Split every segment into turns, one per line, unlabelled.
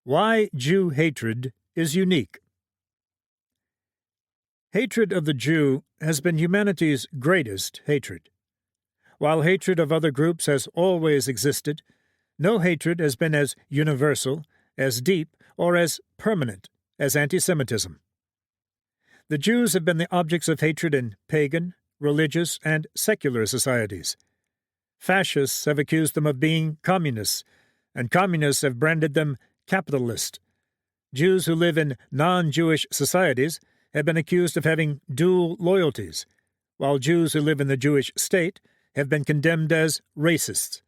Why Jew hatred is unique. Hatred of the Jew has been humanity's greatest hatred. While hatred of other groups has always existed, no hatred has been as universal, as deep, or as permanent as antisemitism. The Jews have been the objects of hatred in pagan, religious, and secular societies. Fascists have accused them of being communists, and communists have branded them capitalist. Jews who live in non-Jewish societies have been accused of having dual loyalties, while Jews who live in the Jewish state have been condemned as racists.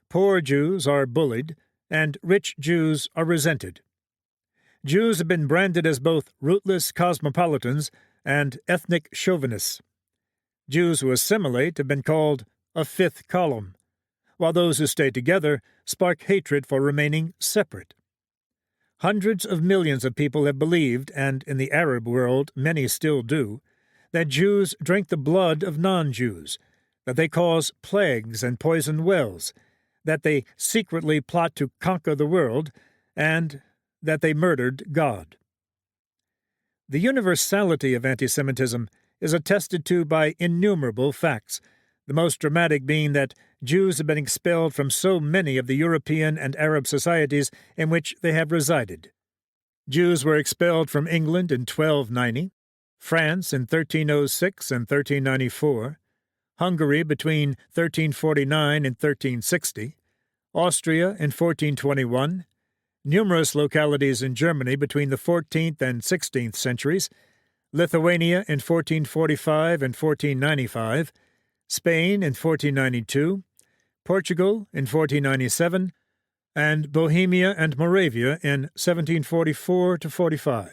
Poor Jews are bullied, and rich Jews are resented. Jews have been branded as both rootless cosmopolitans and ethnic chauvinists. Jews who assimilate have been called a fifth column, while those who stay together spark hatred for remaining separate. Hundreds of millions of people have believed, and in the Arab world many still do, that Jews drink the blood of non-Jews, that they cause plagues and poison wells, that they secretly plot to conquer the world, and that they murdered God. The universality of antisemitism is attested to by innumerable facts, the most dramatic being that Jews have been expelled from so many of the European and Arab societies in which they have resided. Jews were expelled from England in 1290, France in 1306 and 1394, Hungary between 1349 and 1360, Austria in 1421, numerous localities in Germany between the 14th and 16th centuries, Lithuania in 1445 and 1495, Spain in 1492, Portugal in 1497, and Bohemia and Moravia in 1744–45.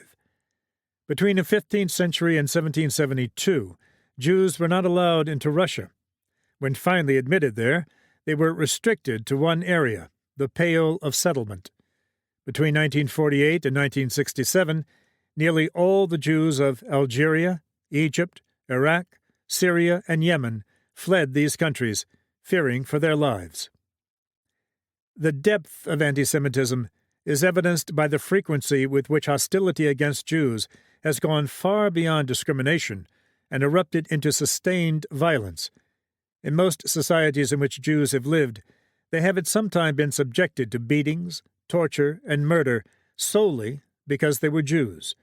Between the 15th century and 1772, Jews were not allowed into Russia. When finally admitted there, they were restricted to one area, the Pale of Settlement. Between 1948 and 1967, nearly all the Jews of Algeria, Egypt, Iraq, Syria, and Yemen fled these countries, fearing for their lives. The depth of antisemitism is evidenced by the frequency with which hostility against Jews has gone far beyond discrimination and erupted into sustained violence. In most societies in which Jews have lived, they have at some time been subjected to beatings, torture, and murder solely because they were Jews.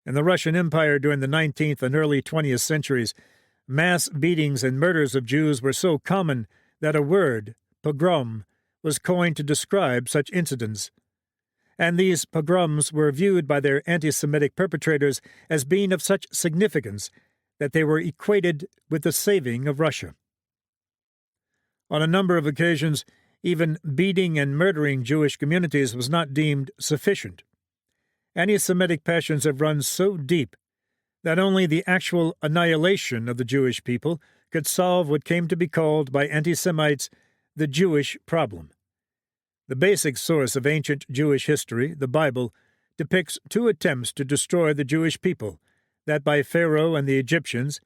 In the Russian Empire during the 19th and early 20th centuries, mass beatings and murders of Jews were so common that a word, pogrom, was coined to describe such incidents. And these pogroms were viewed by their anti-Semitic perpetrators as being of such significance that they were equated with the saving of Russia. On a number of occasions, even beating and murdering Jewish communities was not deemed sufficient. Anti-Semitic passions have run so deep that only the actual annihilation of the Jewish people could solve what came to be called by anti-Semites the Jewish problem. The basic source of ancient Jewish history, the Bible, depicts two attempts to destroy the Jewish people, that by Pharaoh and the Egyptians,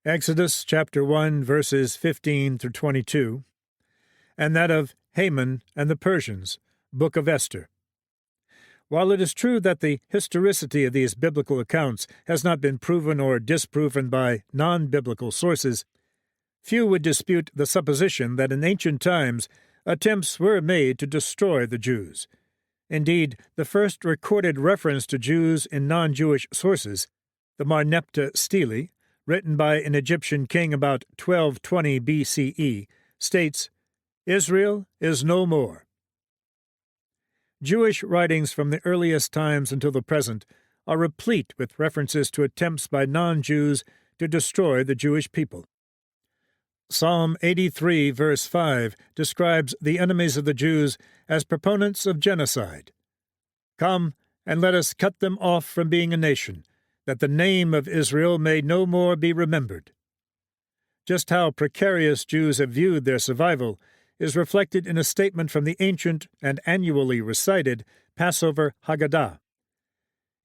Exodus chapter 1 verses 15–22, and that of Haman and the Persians, Book of Esther. While it is true that the historicity of these biblical accounts has not been proven or disproven by non-biblical sources, few would dispute the supposition that in ancient times attempts were made to destroy the Jews. Indeed, the first recorded reference to Jews in non-Jewish sources, the Marnepta Stele, written by an Egyptian king about 1220 BCE, states, "Israel is no more." Jewish writings from the earliest times until the present are replete with references to attempts by non-Jews to destroy the Jewish people. Psalm 83, verse 5, describes the enemies of the Jews as proponents of genocide. "Come, and let us cut them off from being a nation, that the name of Israel may no more be remembered." Just how precarious Jews have viewed their survival is reflected in a statement from the ancient and annually recited Passover Haggadah.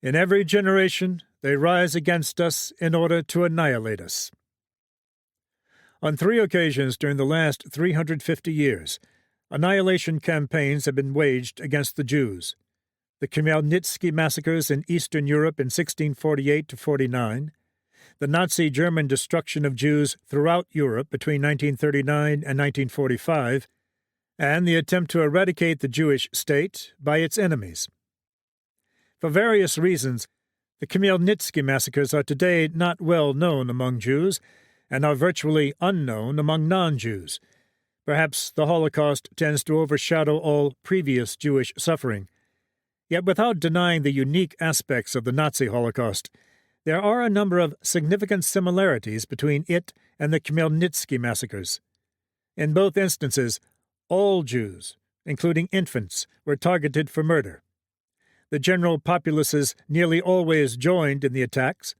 "In every generation they rise against us in order to annihilate us." On 3 occasions during the last 350 years, annihilation campaigns have been waged against the Jews. The Khmelnytsky massacres in Eastern Europe in 1648–49, the Nazi German destruction of Jews throughout Europe between 1939 and 1945, and the attempt to eradicate the Jewish state by its enemies. For various reasons, the Khmelnytsky massacres are today not well known among Jews and are virtually unknown among non-Jews. Perhaps the Holocaust tends to overshadow all previous Jewish suffering. Yet without denying the unique aspects of the Nazi Holocaust, there are a number of significant similarities between it and the Khmelnytsky massacres. In both instances, all Jews, including infants, were targeted for murder. The general populaces nearly always joined in the attacks,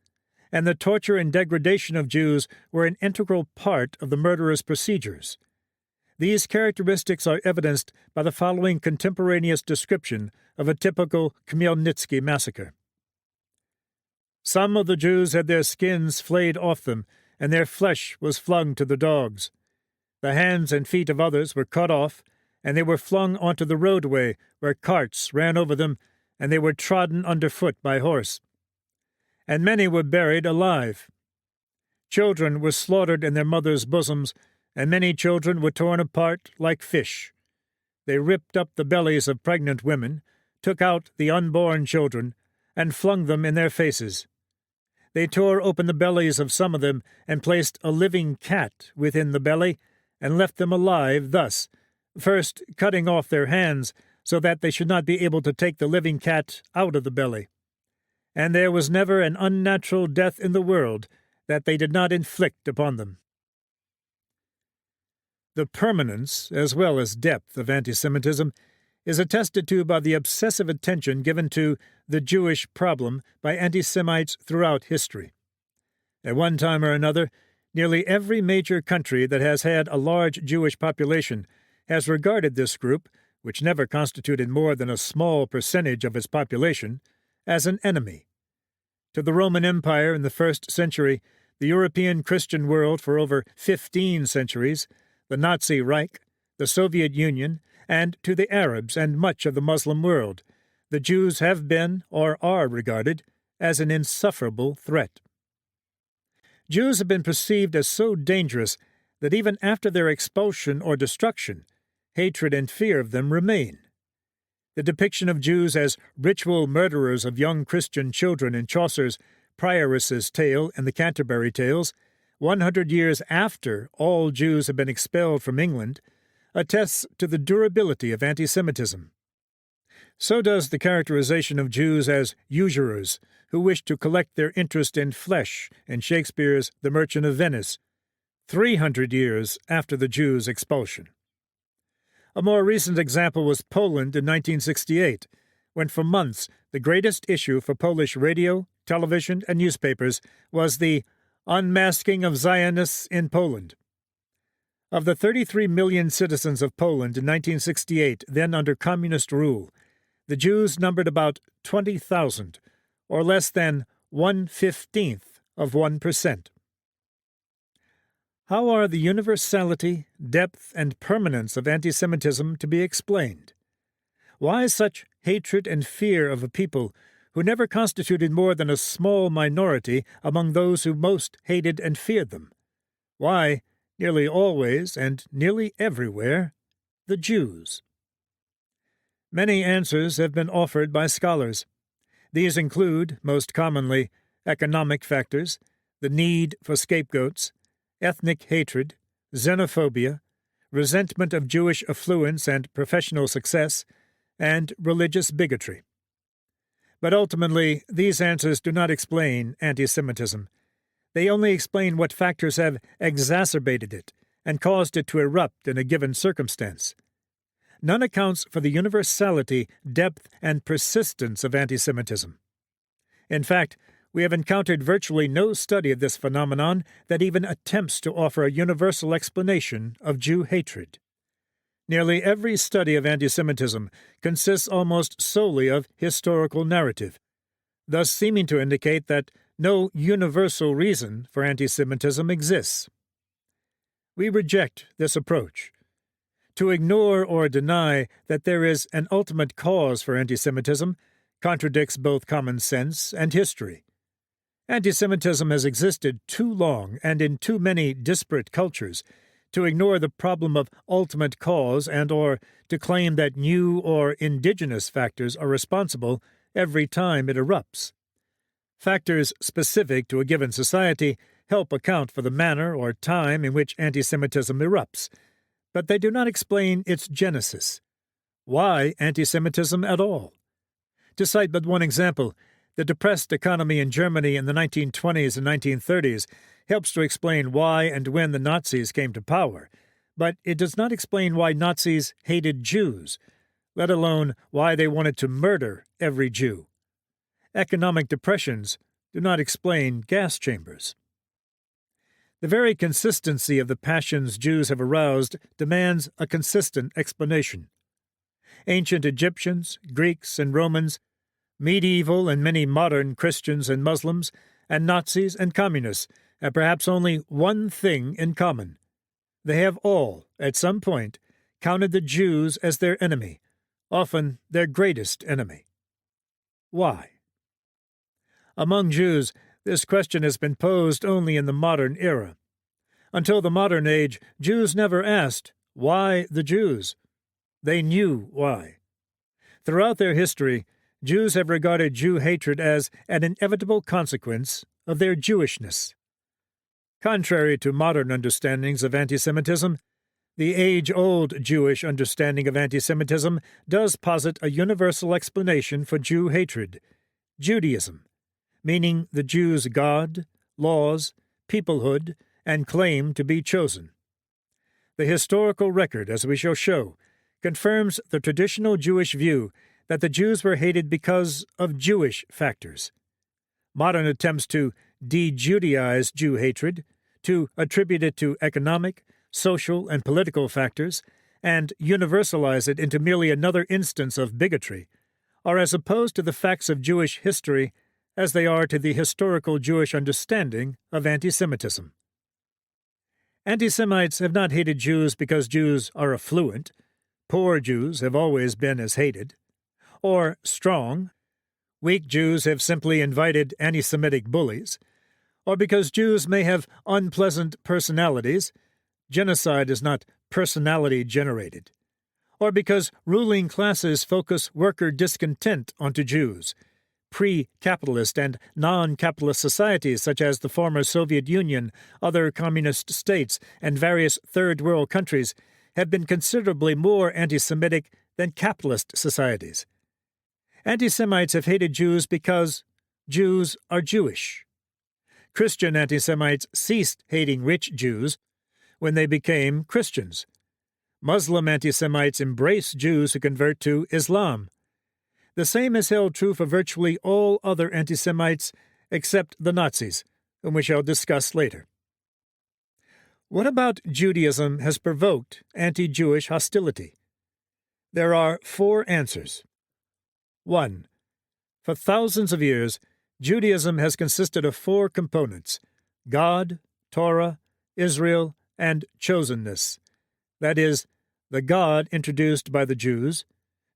and the torture and degradation of Jews were an integral part of the murderous procedures. These characteristics are evidenced by the following contemporaneous description of a typical Khmelnytsky massacre. Some of the Jews had their skins flayed off them, and their flesh was flung to the dogs. The hands and feet of others were cut off, and they were flung onto the roadway, where carts ran over them, and they were trodden underfoot by horse. And many were buried alive. Children were slaughtered in their mothers' bosoms, and many children were torn apart like fish. They ripped up the bellies of pregnant women, took out the unborn children, and flung them in their faces. They tore open the bellies of some of them and placed a living cat within the belly, and left them alive thus, first cutting off their hands so that they should not be able to take the living cat out of the belly. And there was never an unnatural death in the world that they did not inflict upon them. The permanence, as well as depth, of antisemitism is attested to by the obsessive attention given to the Jewish problem by anti-Semites throughout history. At one time or another, nearly every major country that has had a large Jewish population has regarded this group, which never constituted more than a small percentage of its population, as an enemy. To the Roman Empire in the 1st century, the European Christian world for over 15 centuries, the Nazi Reich, the Soviet Union, and to the Arabs and much of the Muslim world, the Jews have been, or are regarded, as an insufferable threat. Jews have been perceived as so dangerous that even after their expulsion or destruction, hatred and fear of them remain. The depiction of Jews as ritual murderers of young Christian children in Chaucer's Prioress's Tale and the Canterbury Tales, 100 years after all Jews have been expelled from England, attests to the durability of anti-Semitism. So does the characterization of Jews as usurers who wish to collect their interest in flesh in Shakespeare's The Merchant of Venice, 300 years after the Jews' expulsion. A more recent example was Poland in 1968, when for months the greatest issue for Polish radio, television, and newspapers was the unmasking of Zionists in Poland. Of the 33 million citizens of Poland in 1968, then under communist rule, the Jews numbered about 20,000, or less than 1/15 of 1%. How are the universality, depth, and permanence of anti-Semitism to be explained? Why such hatred and fear of a people who never constituted more than a small minority among those who most hated and feared them? Why, nearly always and nearly everywhere, the Jews? Many answers have been offered by scholars. These include, most commonly, economic factors, the need for scapegoats, ethnic hatred, xenophobia, resentment of Jewish affluence and professional success, and religious bigotry. But ultimately, these answers do not explain anti-Semitism. They only explain what factors have exacerbated it and caused it to erupt in a given circumstance. None accounts for the universality, depth, and persistence of anti-Semitism. In fact, we have encountered virtually no study of this phenomenon that even attempts to offer a universal explanation of Jew hatred. Nearly every study of anti-Semitism consists almost solely of historical narrative, thus seeming to indicate that no universal reason for anti-Semitism exists. We reject this approach. To ignore or deny that there is an ultimate cause for antisemitism contradicts both common sense and history. Antisemitism has existed too long and in too many disparate cultures to ignore the problem of ultimate cause and or to claim that new or indigenous factors are responsible every time it erupts. Factors specific to a given society help account for the manner or time in which antisemitism erupts, but they do not explain its genesis. Why antisemitism at all? To cite but one example, the depressed economy in Germany in the 1920s and 1930s helps to explain why and when the Nazis came to power, but it does not explain why Nazis hated Jews, let alone why they wanted to murder every Jew. Economic depressions do not explain gas chambers. The very consistency of the passions Jews have aroused demands a consistent explanation. Ancient Egyptians, Greeks, and Romans, medieval and many modern Christians and Muslims, and Nazis and communists have perhaps only one thing in common. They have all, at some point, counted the Jews as their enemy, often their greatest enemy. Why? Among Jews, this question has been posed only in the modern era. Until the modern age, Jews never asked, why the Jews? They knew why. Throughout their history, Jews have regarded Jew hatred as an inevitable consequence of their Jewishness. Contrary to modern understandings of antisemitism, the age-old Jewish understanding of antisemitism does posit a universal explanation for Jew hatred, Judaism, meaning the Jews' God, laws, peoplehood, and claim to be chosen. The historical record, as we shall show, confirms the traditional Jewish view that the Jews were hated because of Jewish factors. Modern attempts to de-Judaize Jew hatred, to attribute it to economic, social, and political factors, and universalize it into merely another instance of bigotry, are as opposed to the facts of Jewish history as they are to the historical Jewish understanding of antisemitism. Antisemites have not hated Jews because Jews are affluent, poor Jews have always been as hated, or strong, weak Jews have simply invited anti-Semitic bullies, or because Jews may have unpleasant personalities, genocide is not personality-generated, or because ruling classes focus worker discontent onto Jews. Pre-capitalist and non-capitalist societies such as the former Soviet Union, other communist states, and various Third World countries have been considerably more anti-Semitic than capitalist societies. Anti-Semites have hated Jews because Jews are Jewish. Christian anti-Semites ceased hating rich Jews when they became Christians. Muslim anti-Semites embrace Jews who convert to Islam. The same is held true for virtually all other anti-Semites except the Nazis, whom we shall discuss later. What about Judaism has provoked anti-Jewish hostility? There are 4 answers. 1. For thousands of years, Judaism has consisted of 4 components: God, Torah, Israel, and chosenness. That is, the God introduced by the Jews,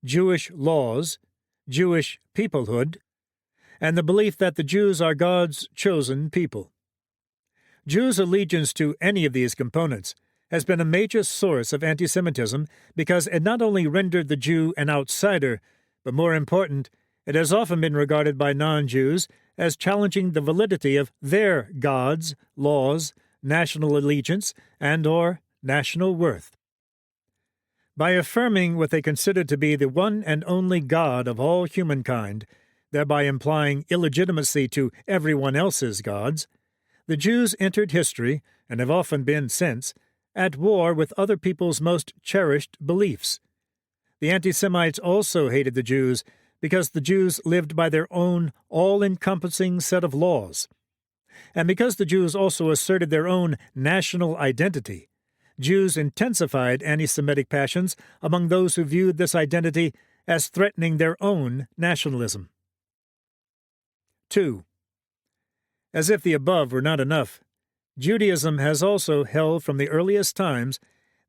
Jewish laws, Jewish peoplehood, and the belief that the Jews are God's chosen people. Jews' allegiance to any of these components has been a major source of anti-Semitism because it not only rendered the Jew an outsider, but more important, it has often been regarded by non-Jews as challenging the validity of their gods, laws, national allegiance, and/or national worth. By affirming what they considered to be the one and only God of all humankind, thereby implying illegitimacy to everyone else's gods, the Jews entered history, and have often been since, at war with other people's most cherished beliefs. The anti-Semites also hated the Jews because the Jews lived by their own all-encompassing set of laws. And because the Jews also asserted their own national identity, Jews intensified anti-Semitic passions among those who viewed this identity as threatening their own nationalism. 2. As if the above were not enough, Judaism has also held from the earliest times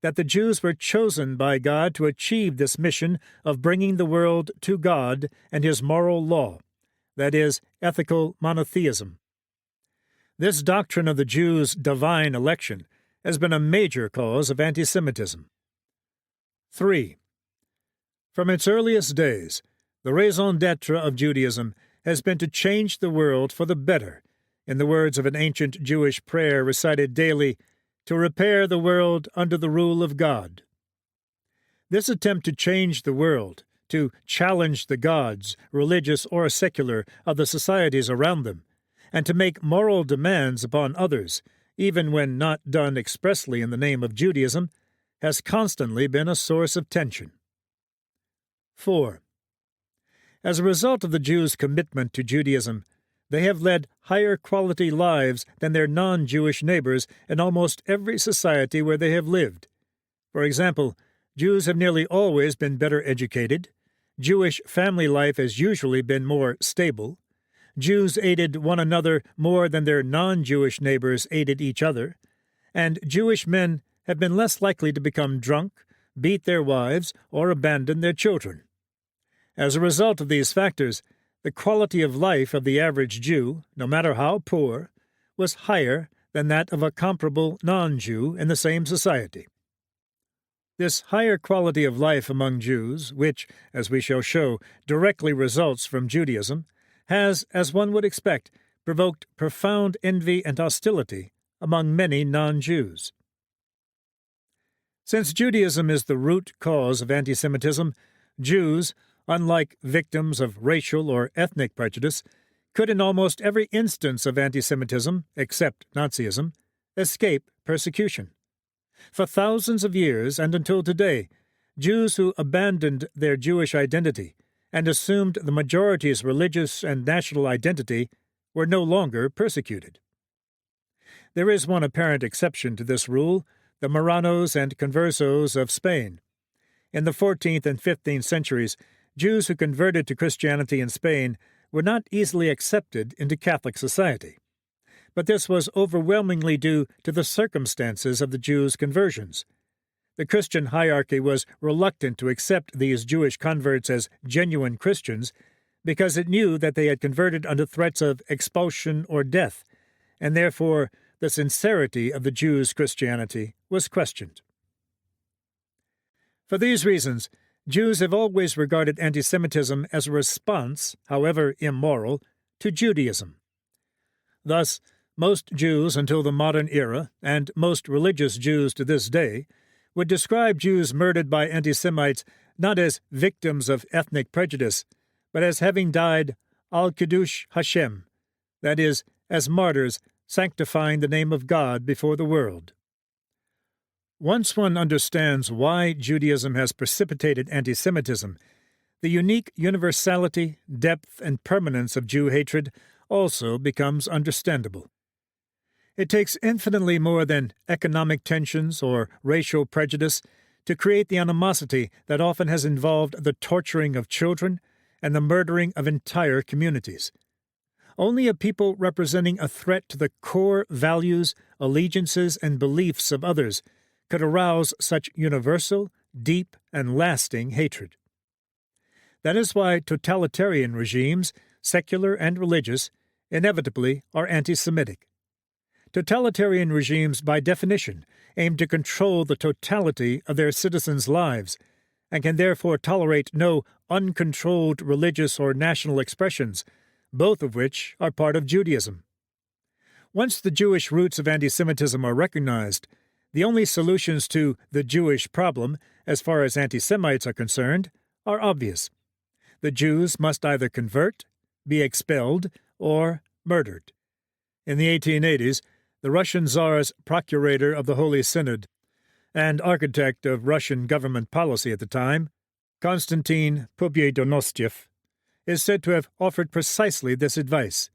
that the Jews were chosen by God to achieve this mission of bringing the world to God and His moral law, that is, ethical monotheism. This doctrine of the Jews' divine election has been a major cause of antisemitism. 3. From its earliest days, the raison d'etre of Judaism has been to change the world for the better, in the words of an ancient Jewish prayer recited daily, to repair the world under the rule of God. This attempt to change the world, to challenge the gods, religious or secular, of the societies around them, and to make moral demands upon others, even when not done expressly in the name of Judaism, has constantly been a source of tension. 4. As a result of the Jews' commitment to Judaism, they have led higher quality lives than their non-Jewish neighbors in almost every society where they have lived. For example, Jews have nearly always been better educated, Jewish family life has usually been more stable, Jews aided one another more than their non-Jewish neighbors aided each other, and Jewish men have been less likely to become drunk, beat their wives, or abandon their children. As a result of these factors, the quality of life of the average Jew, no matter how poor, was higher than that of a comparable non-Jew in the same society. This higher quality of life among Jews, which, as we shall show, directly results from Judaism, has, as one would expect, provoked profound envy and hostility among many non-Jews. Since Judaism is the root cause of anti-Semitism, Jews, unlike victims of racial or ethnic prejudice, could in almost every instance of anti-Semitism, except Nazism, escape persecution. For thousands of years and until today, Jews who abandoned their Jewish identity and assumed the majority's religious and national identity were no longer persecuted. There is one apparent exception to this rule, the Marranos and Conversos of Spain. In the 14th and 15th centuries, Jews who converted to Christianity in Spain were not easily accepted into Catholic society. But this was overwhelmingly due to the circumstances of the Jews' conversions. The Christian hierarchy was reluctant to accept these Jewish converts as genuine Christians because it knew that they had converted under threats of expulsion or death, and therefore the sincerity of the Jews' Christianity was questioned. For these reasons, Jews have always regarded antisemitism as a response, however immoral, to Judaism. Thus, most Jews until the modern era, and most religious Jews to this day, would describe Jews murdered by anti-Semites not as victims of ethnic prejudice, but as having died al-Kiddush Hashem, that is, as martyrs sanctifying the name of God before the world. Once one understands why Judaism has precipitated anti-Semitism, the unique universality, depth, and permanence of Jew hatred also becomes understandable. It takes infinitely more than economic tensions or racial prejudice to create the animosity that often has involved the torturing of children and the murdering of entire communities. Only a people representing a threat to the core values, allegiances, and beliefs of others could arouse such universal, deep, and lasting hatred. That is why totalitarian regimes, secular and religious, inevitably are anti-Semitic. Totalitarian regimes, by definition, aim to control the totality of their citizens' lives, and can therefore tolerate no uncontrolled religious or national expressions, both of which are part of Judaism. Once the Jewish roots of anti-Semitism are recognized, the only solutions to the Jewish problem, as far as anti-Semites are concerned, are obvious. The Jews must either convert, be expelled, or murdered. In the 1880s, the Russian Tsar's procurator of the Holy Synod and architect of Russian government policy at the time, Konstantin Pobyedonosyev, is said to have offered precisely this advice.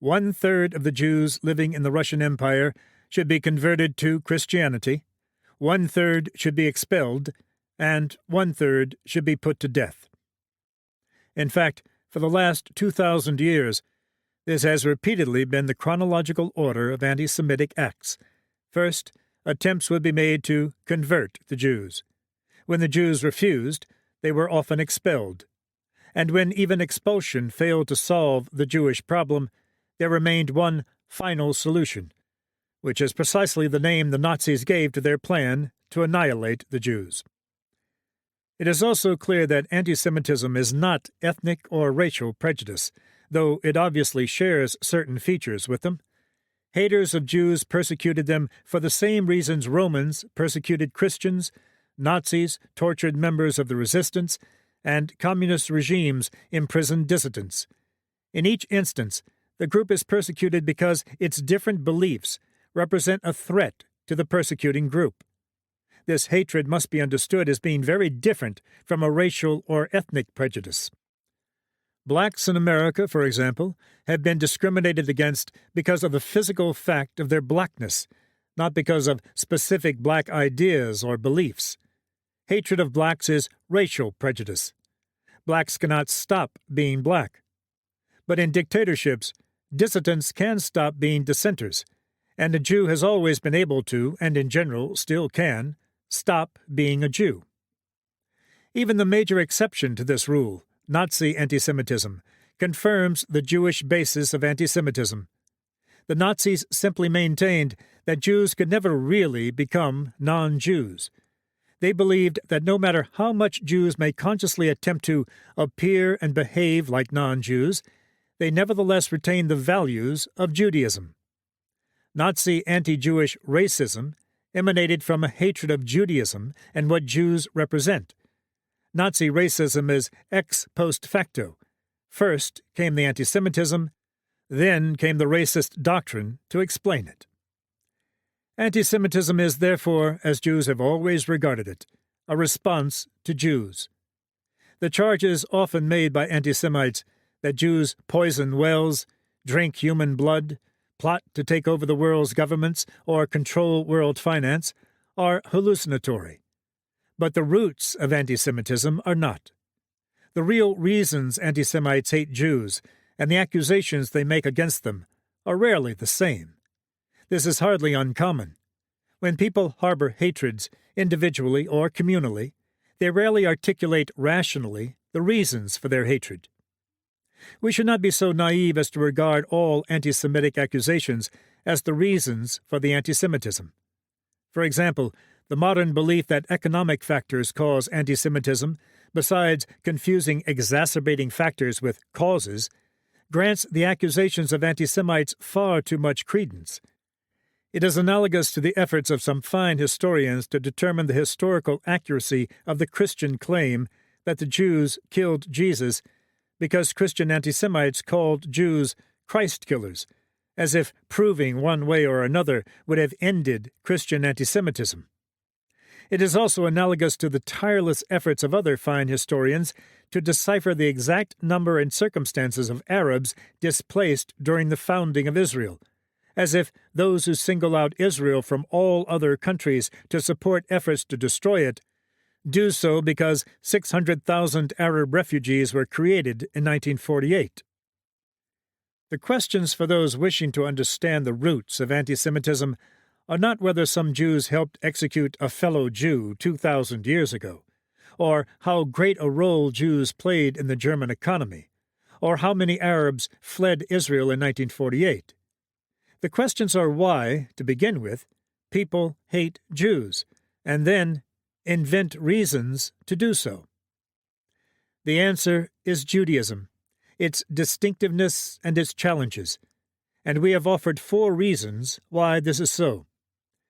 1/3 of the Jews living in the Russian Empire should be converted to Christianity, 1/3 should be expelled, and 1/3 should be put to death. In fact, for the last 2,000 years, this has repeatedly been the chronological order of anti-Semitic acts. First, attempts would be made to convert the Jews. When the Jews refused, they were often expelled. And when even expulsion failed to solve the Jewish problem, there remained one final solution, which is precisely the name the Nazis gave to their plan to annihilate the Jews. It is also clear that antisemitism is not ethnic or racial prejudice, though it obviously shares certain features with them. Haters of Jews persecuted them for the same reasons Romans persecuted Christians, Nazis tortured members of the resistance, and communist regimes imprisoned dissidents. In each instance, the group is persecuted because its different beliefs represent a threat to the persecuting group. This hatred must be understood as being very different from a racial or ethnic prejudice. Blacks in America, for example, have been discriminated against because of the physical fact of their blackness, not because of specific black ideas or beliefs. Hatred of blacks is racial prejudice. Blacks cannot stop being black. But in dictatorships, dissidents can stop being dissenters, and a Jew has always been able to, and in general still can, stop being a Jew. Even the major exception to this rule, Nazi antisemitism, confirms the Jewish basis of antisemitism. The Nazis simply maintained that Jews could never really become non-Jews. They believed that no matter how much Jews may consciously attempt to appear and behave like non-Jews, they nevertheless retain the values of Judaism. Nazi anti-Jewish racism emanated from a hatred of Judaism and what Jews represent. Nazi racism is ex post facto. First came the antisemitism, then came the racist doctrine to explain it. Antisemitism is, therefore, as Jews have always regarded it, a response to Jews. The charges often made by antisemites that Jews poison wells, drink human blood, plot to take over the world's governments, or control world finance are hallucinatory. But the roots of antisemitism are not. The real reasons antisemites hate Jews and the accusations they make against them are rarely the same. This is hardly uncommon. When people harbor hatreds, individually or communally, they rarely articulate rationally the reasons for their hatred. We should not be so naive as to regard all anti-Semitic accusations as the reasons for the antisemitism. For example, the modern belief that economic factors cause antisemitism, besides confusing exacerbating factors with causes, grants the accusations of anti-Semites far too much credence. It is analogous to the efforts of some fine historians to determine the historical accuracy of the Christian claim that the Jews killed Jesus because Christian anti-Semites called Jews Christ killers, as if proving one way or another would have ended Christian antisemitism. It is also analogous to the tireless efforts of other fine historians to decipher the exact number and circumstances of Arabs displaced during the founding of Israel, as if those who single out Israel from all other countries to support efforts to destroy it do so because 600,000 Arab refugees were created in 1948. The questions for those wishing to understand the roots of antisemitism are not whether some Jews helped execute a fellow Jew 2,000 years ago, or how great a role Jews played in the German economy, or how many Arabs fled Israel in 1948. The questions are why, to begin with, people hate Jews, and then invent reasons to do so. The answer is Judaism, its distinctiveness and its challenges, and we have offered 4 reasons why this is so.